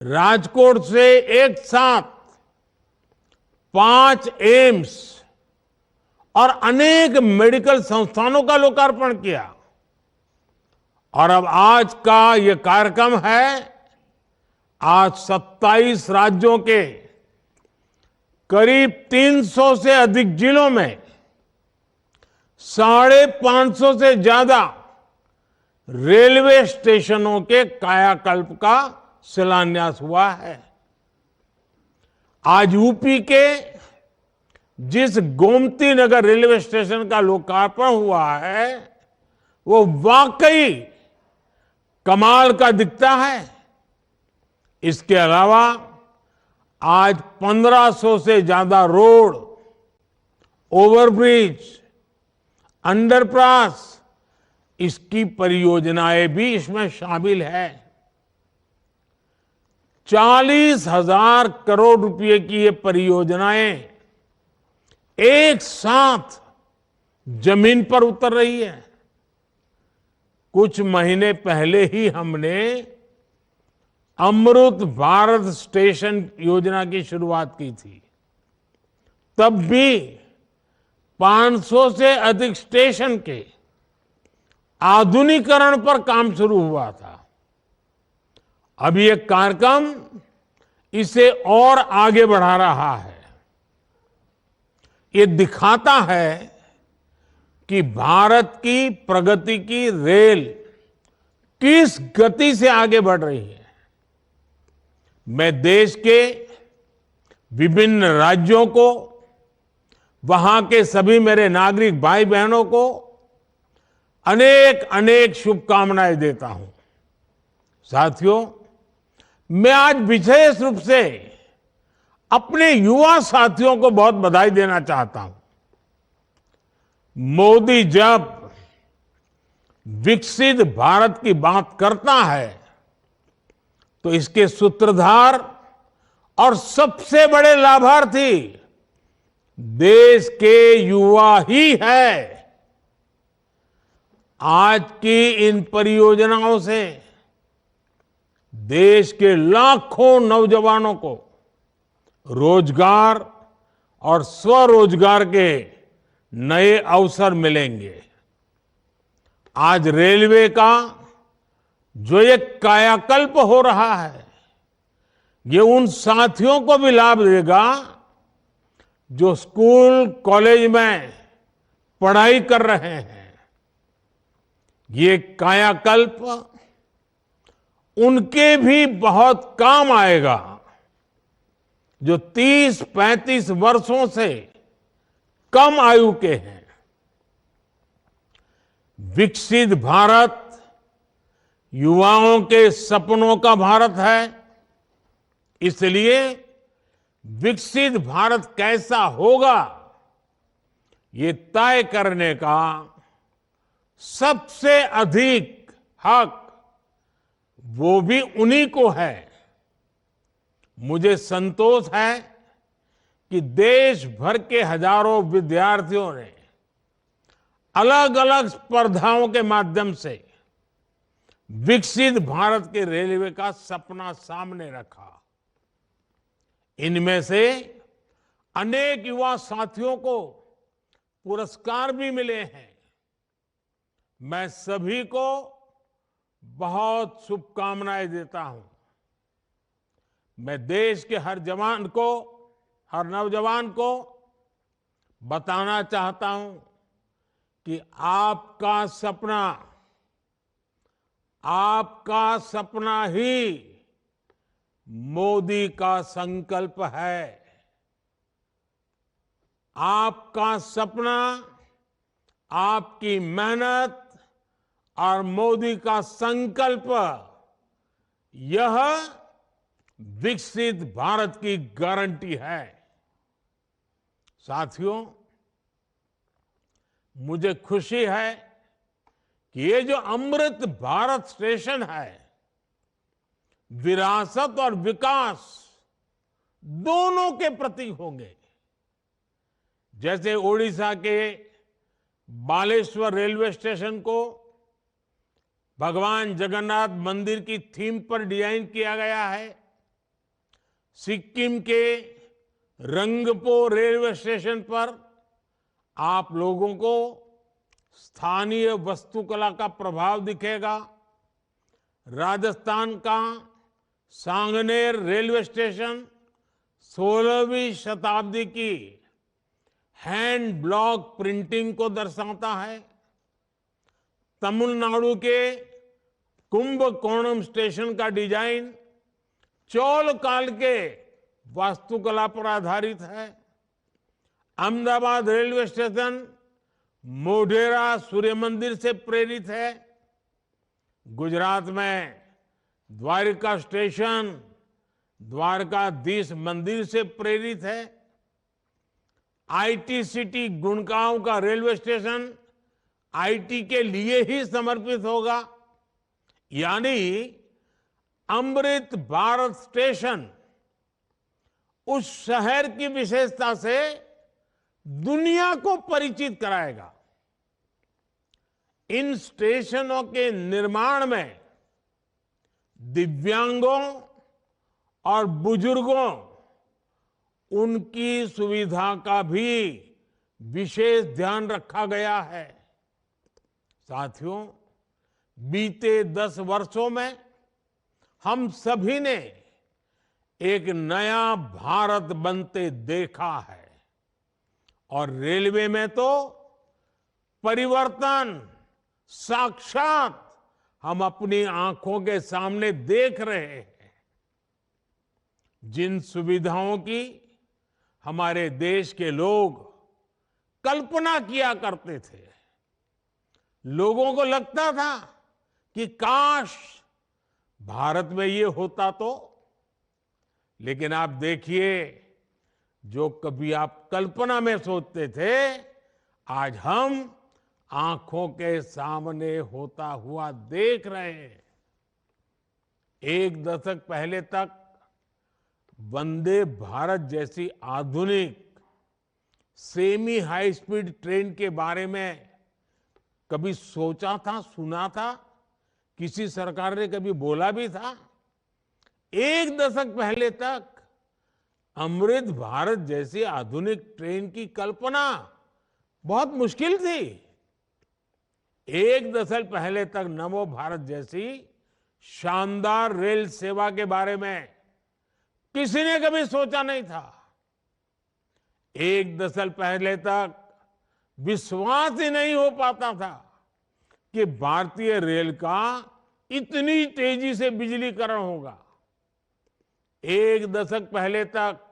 राजकोट से एक साथ 5 एम्स और अनेक मेडिकल संस्थानों का लोकार्पण किया। और अब आज का ये कार्यक्रम है, आज 27 राज्यों के करीब 300 से अधिक जिलों में 550 से ज्यादा रेलवे स्टेशनों के कायाकल्प का शिलान्यास हुआ है। आज यूपी के जिस गोमती नगर रेलवे स्टेशन का लोकार्पण हुआ है, वो वाकई कमाल का दिखता है। इसके अलावा आज 1500 से ज्यादा रोड, ओवरब्रिज, अंडरपास, इसकी परियोजनाएं भी इसमें शामिल है। 40,000 करोड़ रुपए की ये परियोजनाएं एक साथ जमीन पर उतर रही है। कुछ महीने पहले ही हमने अमृत भारत स्टेशन योजना की शुरुआत की थी। तब भी 500 से अधिक स्टेशन के आधुनिकीकरण पर काम शुरू हुआ था। अब ये कार्यक्रम इसे और आगे बढ़ा रहा है। ये दिखाता है कि भारत की प्रगति की रेल किस गति से आगे बढ़ रही है। मैं देश के विभिन्न राज्यों को, वहां के सभी मेरे नागरिक भाई बहनों को अनेक अनेक शुभकामनाएं देता हूं। साथियों, मैं आज विशेष रूप से अपने युवा साथियों को बहुत बधाई देना चाहता हूं। मोदी जब विकसित भारत की बात करता है तो इसके सूत्रधार और सबसे बड़े लाभार्थी देश के युवा ही है। आज की इन परियोजनाओं से देश के लाखों नौजवानों को रोजगार और स्वरोजगार के नए अवसर मिलेंगे। आज रेलवे का जो ये कायाकल्प हो रहा है, ये उन साथियों को भी लाभ देगा जो स्कूल कॉलेज में पढ़ाई कर रहे हैं। ये कायाकल्प उनके भी बहुत काम आएगा जो 30-35 वर्षों से कम आयु के हैं। विकसित भारत युवाओं के सपनों का भारत है। इसलिए विकसित भारत कैसा होगा, ये तय करने का सबसे अधिक हक वो भी उन्हीं को है। मुझे संतोष है कि देश भर के हजारों विद्यार्थियों ने अलग अलग स्पर्धाओं के माध्यम से विकसित भारत के रेलवे का सपना सामने रखा। इनमें से अनेक युवा साथियों को पुरस्कार भी मिले हैं। मैं सभी को बहुत शुभकामनाएं देता हूं। मैं देश के हर जवान को, हर नौजवान को बताना चाहता हूं कि आपका सपना ही मोदी का संकल्प है। आपका सपना, आपकी मेहनत और मोदी का संकल्प, यह विकसित भारत की गारंटी है। साथियों, मुझे खुशी है कि ये जो अमृत भारत स्टेशन है, विरासत और विकास दोनों के प्रतीक होंगे। जैसे ओडिशा के बालेश्वर रेलवे स्टेशन को भगवान जगन्नाथ मंदिर की थीम पर डिजाइन किया गया है, सिक्किम के रंगपो रेलवे स्टेशन पर आप लोगों को स्थानीय वास्तुकला का प्रभाव दिखेगा। राजस्थान का सांगनेर रेलवे स्टेशन 16वीं शताब्दी की हैंड ब्लॉक प्रिंटिंग को दर्शाता है। तमिलनाडु के कुंभकोणम स्टेशन का डिजाइन चोल काल के वास्तुकला पर आधारित है। अहमदाबाद रेलवे स्टेशन मोढेरा सूर्य मंदिर से प्रेरित है। गुजरात में द्वारिका स्टेशन द्वारकाधीश मंदिर से प्रेरित है। आईटी सिटी गुड़गांव का रेलवे स्टेशन आईटी के लिए ही समर्पित होगा। यानी अमृत भारत स्टेशन उस शहर की विशेषता से दुनिया को परिचित कराएगा। इन स्टेशनों के निर्माण में दिव्यांगों और बुजुर्गों उनकी सुविधा का भी विशेष ध्यान रखा गया है। साथियों, बीते 10 वर्षों में हम सभी ने एक नया भारत बनते देखा है और रेलवे में तो परिवर्तन साक्षात हम अपनी आंखों के सामने देख रहे हैं। जिन सुविधाओं की हमारे देश के लोग कल्पना किया करते थे, लोगों को लगता था कि काश भारत में ये होता तो। लेकिन आप देखिए, जो कभी आप कल्पना में सोचते थे, आज हम आंखों के सामने होता हुआ देख रहे हैं। एक दशक पहले तक वंदे भारत जैसी आधुनिक सेमी हाई स्पीड ट्रेन के बारे में कभी सोचा था, सुना था? किसी सरकार ने कभी बोला भी था? एक दशक पहले तक अमृत भारत जैसी आधुनिक ट्रेन की कल्पना बहुत मुश्किल थी। एक दशक पहले तक नमो भारत जैसी शानदार रेल सेवा के बारे में किसी ने कभी सोचा नहीं था। एक दशक पहले तक विश्वास ही नहीं हो पाता था कि भारतीय रेल का इतनी तेजी से बिजलीकरण होगा। एक दशक पहले तक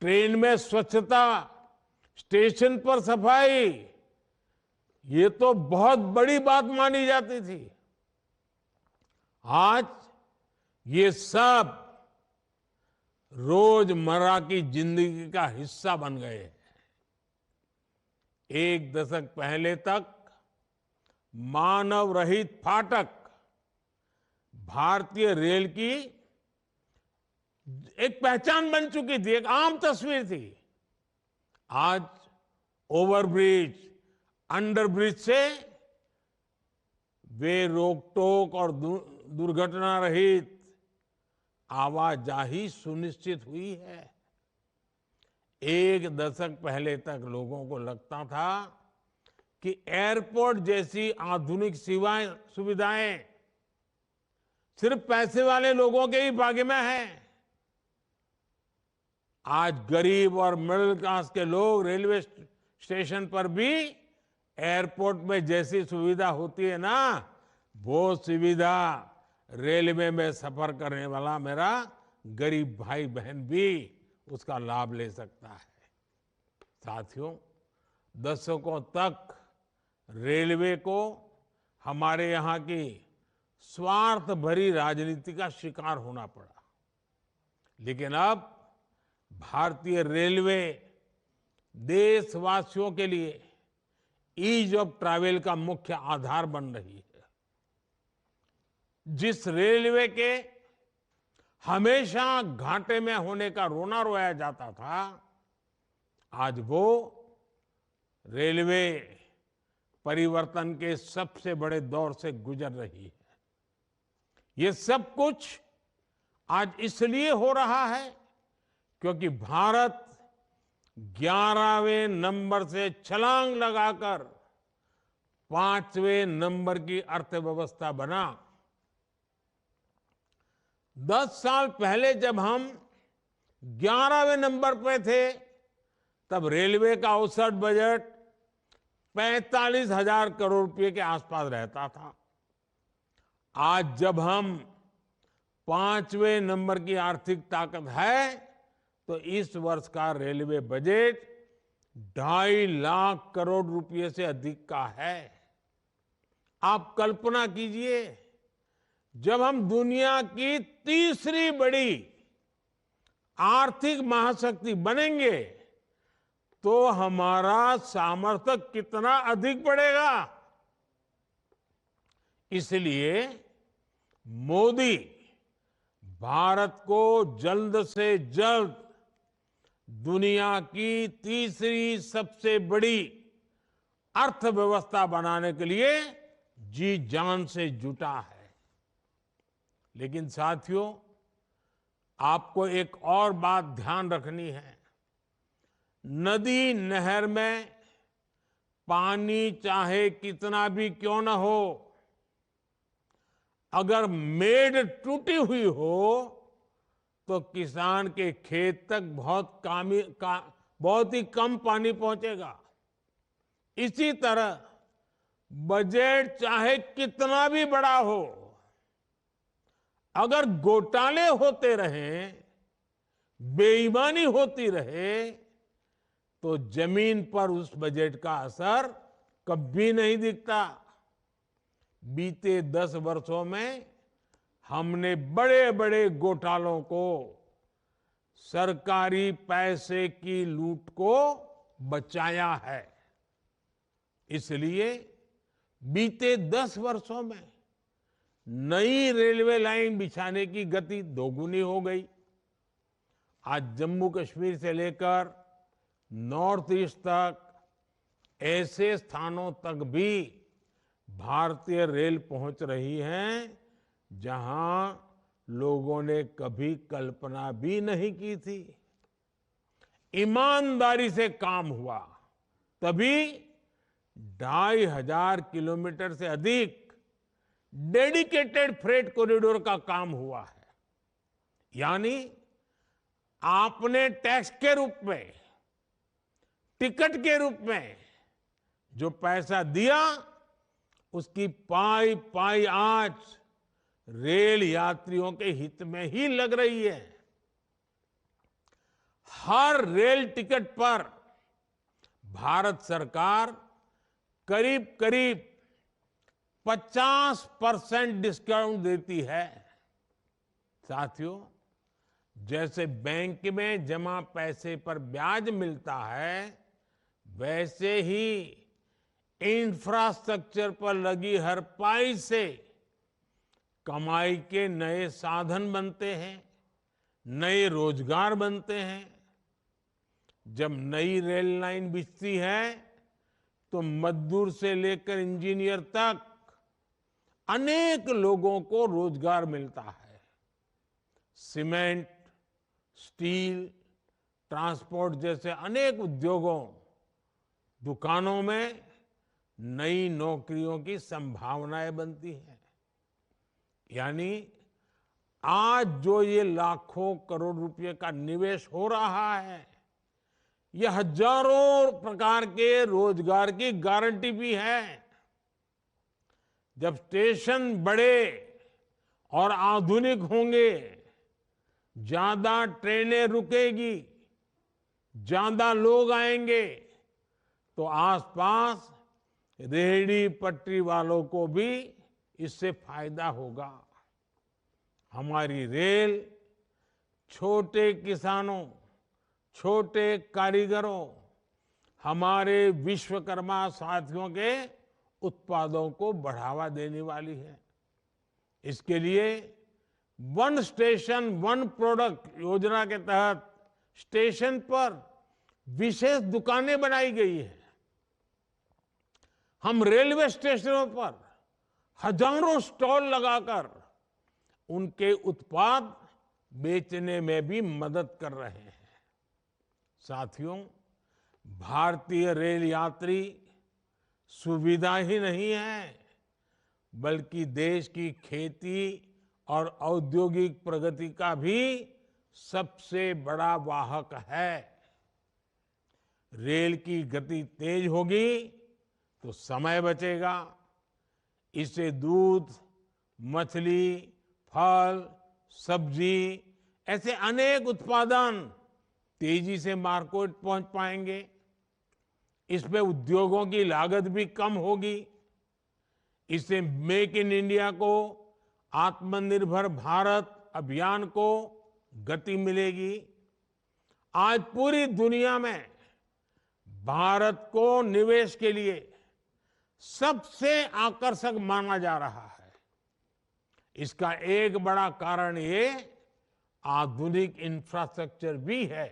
ट्रेन में स्वच्छता, स्टेशन पर सफाई, ये तो बहुत बड़ी बात मानी जाती थी। आज ये सब रोजमर्रा की जिंदगी का हिस्सा बन गए हैं। एक दशक पहले तक मानव रहित फाटक भारतीय रेल की एक पहचान बन चुकी थी, एक आम तस्वीर थी। आज ओवरब्रिज, अंडरब्रिज से वे रोक टोक और दुर्घटना रहित आवाजाही सुनिश्चित हुई है। एक दशक पहले तक लोगों को लगता था कि एयरपोर्ट जैसी आधुनिक सुविधाएं सिर्फ पैसे वाले लोगों के ही भाग्य में है। आज गरीब और मिडिल क्लास के लोग रेलवे स्टेशन पर भी एयरपोर्ट में जैसी सुविधा होती है ना, वो सुविधा रेलवे में सफर करने वाला मेरा गरीब भाई बहन भी उसका लाभ ले सकता है। साथियों, दशकों तक रेलवे को हमारे यहाँ की स्वार्थ भरी राजनीति का शिकार होना पड़ा, लेकिन अब भारतीय रेलवे देशवासियों के लिए ईज ऑफ ट्रैवल का मुख्य आधार बन रही है। जिस रेलवे के हमेशा घाटे में होने का रोना रोया जाता था, आज वो रेलवे परिवर्तन के सबसे बड़े दौर से गुजर रही है। ये सब कुछ आज इसलिए हो रहा है क्योंकि भारत 11वें नंबर से छलांग लगाकर 5वें नंबर की अर्थव्यवस्था बना। 10 साल पहले जब हम 11वें नंबर पे थे, तब रेलवे का औसत बजट 45,000 करोड़ रुपए के आसपास रहता था। आज जब हम 5वें नंबर की आर्थिक ताकत है, तो इस वर्ष का रेलवे बजट 2.5 लाख करोड़ रुपए से अधिक का है। आप कल्पना कीजिए, जब हम दुनिया की तीसरी बड़ी आर्थिक महाशक्ति बनेंगे, तो हमारा सामर्थ्य कितना अधिक बढ़ेगा। इसलिए मोदी भारत को जल्द से जल्द दुनिया की तीसरी सबसे बड़ी अर्थव्यवस्था बनाने के लिए जी जान से जुटा है। लेकिन साथियों, आपको एक और बात ध्यान रखनी है। नदी नहर में पानी चाहे कितना भी क्यों न हो, अगर मेड़ टूटी हुई हो तो किसान के खेत तक बहुत ही कम पानी पहुंचेगा। इसी तरह बजट चाहे कितना भी बड़ा हो, अगर घोटाले होते रहें, बेईमानी होती रहे, तो जमीन पर उस बजट का असर कभी नहीं दिखता। बीते 10 वर्षों में हमने बड़े बड़े घोटालों को, सरकारी पैसे की लूट को बचाया है। इसलिए बीते 10 वर्षों में नई रेलवे लाइन बिछाने की गति दोगुनी हो गई। आज जम्मू कश्मीर से लेकर नॉर्थ ईस्ट तक ऐसे स्थानों तक भी भारतीय रेल पहुंच रही है जहां लोगों ने कभी कल्पना भी नहीं की थी। ईमानदारी से काम हुआ, तभी 2,500 किलोमीटर से अधिक डेडिकेटेड फ्रेट कॉरिडोर का काम हुआ है। यानी आपने टैक्स के रूप में, टिकट के रूप में जो पैसा दिया, उसकी पाई पाई आज रेल यात्रियों के हित में ही लग रही है। हर रेल टिकट पर भारत सरकार करीब करीब 50% डिस्काउंट देती है। साथियों, जैसे बैंक में जमा पैसे पर ब्याज मिलता है, वैसे ही इंफ्रास्ट्रक्चर पर लगी हर पाई से कमाई के नए साधन बनते हैं, नए रोजगार बनते हैं। जब नई रेल लाइन बिछती है, तो मजदूर से लेकर इंजीनियर तक अनेक लोगों को रोजगार मिलता है। सीमेंट, स्टील, ट्रांसपोर्ट जैसे अनेक उद्योगों, दुकानों में नई नौकरियों की संभावनाएं बनती हैं। यानी आज जो ये लाखों करोड़ रुपए का निवेश हो रहा है, ये हजारों प्रकार के रोजगार की गारंटी भी है। जब स्टेशन बड़े और आधुनिक होंगे, ज्यादा ट्रेनें रुकेगी, ज्यादा लोग आएंगे, तो आसपास रेहड़ी पटरी वालों को भी इससे फायदा होगा। हमारी रेल छोटे किसानों, छोटे कारीगरों, हमारे विश्वकर्मा साथियों के उत्पादों को बढ़ावा देने वाली है। इसके लिए वन स्टेशन वन प्रोडक्ट योजना के तहत स्टेशन पर विशेष दुकानें बनाई गई है। हम रेलवे स्टेशनों पर हजारों स्टॉल लगाकर उनके उत्पाद बेचने में भी मदद कर रहे हैं। साथियों, भारतीय रेल यात्री सुविधा ही नहीं है, बल्कि देश की खेती और औद्योगिक प्रगति का भी सबसे बड़ा वाहक है। रेल की गति तेज होगी तो समय बचेगा। इससे दूध, मछली, फल, सब्जी ऐसे अनेक उत्पादन तेजी से मार्केट पहुंच पाएंगे। इसमें उद्योगों की लागत भी कम होगी। इससे मेक इन इंडिया को, आत्मनिर्भर भारत अभियान को गति मिलेगी। आज पूरी दुनिया में भारत को निवेश के लिए सबसे आकर्षक माना जा रहा है। इसका एक बड़ा कारण ये आधुनिक इंफ्रास्ट्रक्चर भी है।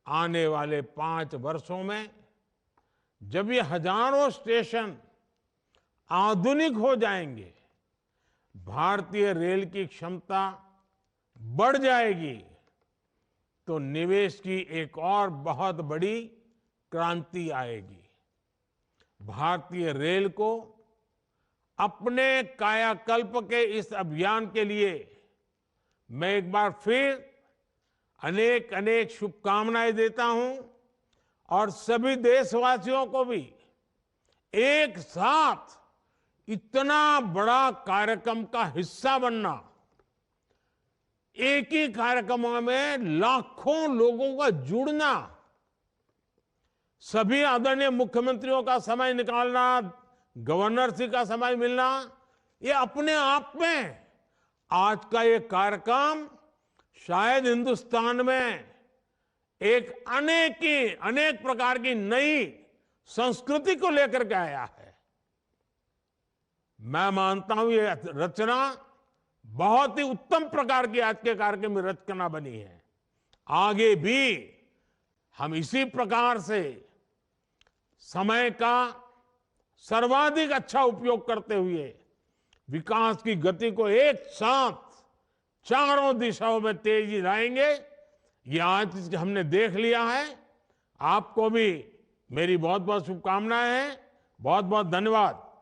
आने वाले 5 वर्षों में जब ये हजारों स्टेशन आधुनिक हो जाएंगे, भारतीय रेल की क्षमता बढ़ जाएगी, तो निवेश की एक और बहुत बड़ी क्रांति आएगी। भारतीय रेल को अपने कायाकल्प के इस अभियान के लिए मैं एक बार फिर अनेक अनेक शुभकामनाएं देता हूं और सभी देशवासियों को भी एक साथ इतना बड़ा कार्यक्रम का हिस्सा बनना, एक ही कार्यक्रम में लाखों लोगों का जुड़ना, सभी आदरणीय मुख्यमंत्रियों का समय निकालना, गवर्नर जी का समय मिलना, ये अपने आप में आज का ये कार्यक्रम शायद हिंदुस्तान में एक अनेक प्रकार की नई संस्कृति को लेकर के आया है। मैं मानता हूं ये रचना बहुत ही उत्तम प्रकार की आज के कार्यक्रम में रचना बनी है। आगे भी हम इसी प्रकार से समय का सर्वाधिक अच्छा उपयोग करते हुए विकास की गति को एक साथ चारों दिशाओं में तेजी लाएंगे। ये आज हमने देख लिया है। आपको भी मेरी बहुत बहुत शुभकामनाएं हैं। बहुत बहुत धन्यवाद।